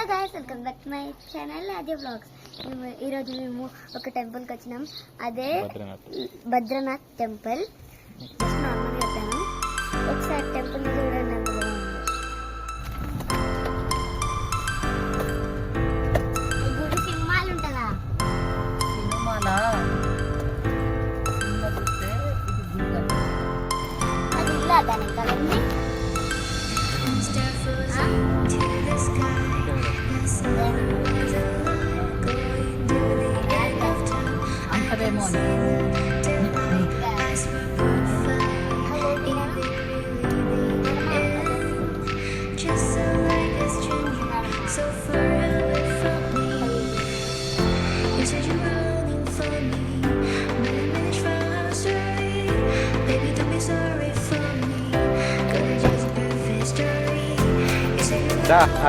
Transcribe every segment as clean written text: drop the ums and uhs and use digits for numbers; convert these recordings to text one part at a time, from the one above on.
guys, welcome back to my channel Adya Vlogs. ఈ రోజు మేము ఒక టెంపుల్ కి వచ్చినాం. అదే బద్రీనాథ్ టెంపుల్. నార్మల్ చెప్పాను. ఒకసారి టెంపుల్ ని చూడండి. గుడి సింహాలు ఉంటుందా? సినిమాలా సినిమా చూస్తే ఇది గుడి అది ఇలా దాని కదండి. అంటదేమో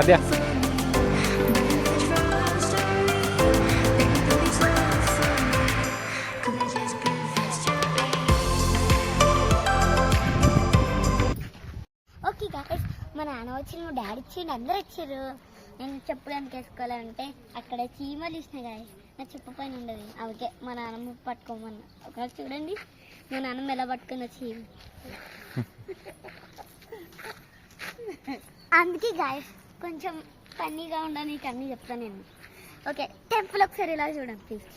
Ada. ఓకే గాయస్, మా నాన్న వచ్చి మా డాడీ ఇచ్చిండు, అందరు వచ్చారు. నేను చెప్పడానికి వేసుకోవాలంటే అక్కడ చీమలు ఇచ్చినాయి గాయస్. నా చెప్పు పైన ఉండదు. అందుకే మా నాన్నమ్మ పట్టుకోమన్నా. ఒకవేళ చూడండి మా నాన్నమ్మ ఎలా పట్టుకుని వచ్చి. అందుకే గాయస్ కొంచెం ఫన్నీగా ఉండడానికి అన్నీ చెప్తాను నేను. ఓకే, టెంపుల్ ఒకసారి ఇలా చూడండి ప్లీజ్.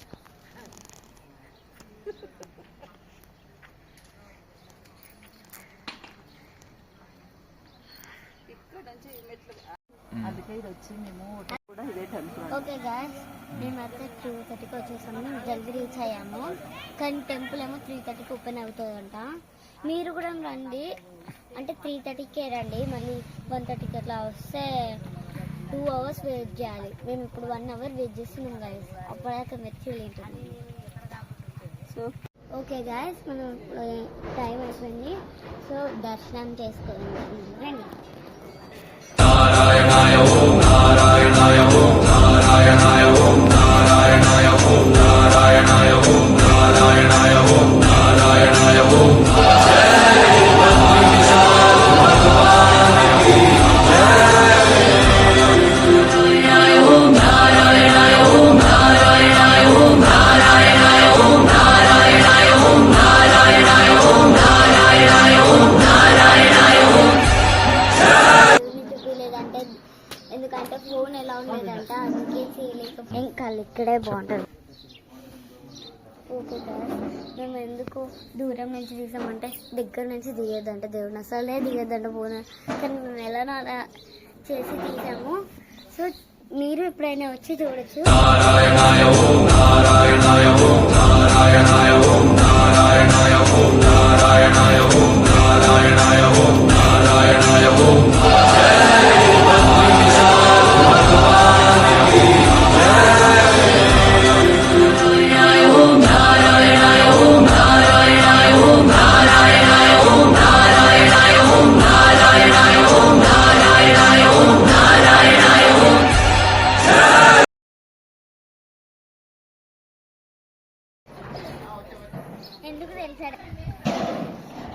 ఓకే గాయస్, మేమైతే 2:30కి వచ్చేసాము. జల్దీ రీచ్ అయ్యాము. కానీ టెంపుల్ ఏమో 3:30కి ఓపెన్ అవుతుందంట. మీరు కూడా రండి, అంటే 3:30కే రండి. మళ్ళీ 1:30కి అట్లా వస్తే 2 hours వెయిట్ చేయాలి. మేము ఇప్పుడు 1 hour వెయిట్ చేస్తున్నాం గాయస్. అప్పటిదాకా మెచ్చి ఉంటుంది. సో ఓకే గాయస్, మనం ఇప్పుడు టైం అయిపోయింది. సో దర్శనం చేసుకోండి, రండి. నారాయణాయ ఓం నారాయణాయ ఓం నారాయణాయ ఓం నారాయణాయ ఓం నారాయణాయ ఓం నారాయణాయ ఓం నారాయణాయ ఓం ఎందుకంటే ఫోన్ ఎలా ఉండేదంట, అందుకే చేయలేకపోతే ఇంకా ఇక్కడే బాగుంటుంది. ఓకే గాయస్, మేము ఎందుకు దూరం నుంచి తీసామంటే దగ్గర నుంచి దిగేద్దంట దేవుడిని, అసలే దిగేద్దంట ఫోన్. కానీ మేము ఎలా అలా చేసి తీసాము. సో మీరు ఎప్పుడైనా వచ్చి చూడొచ్చు. నారాయణాయ ఓం నారాయణాయ ఓం నారాయణాయ ఓం నారాయణాయ ఓం నారాయణాయ ఓం నారాయణాయ ఓం నారాయణాయ ఓం ఎందుకు తెలిసారు?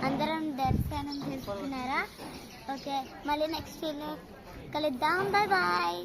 అందరం దర్శనం చేసుకున్నారా? ఓకే, మళ్ళీ నెక్స్ట్ వీడియో కలుద్దాం. Bye bye.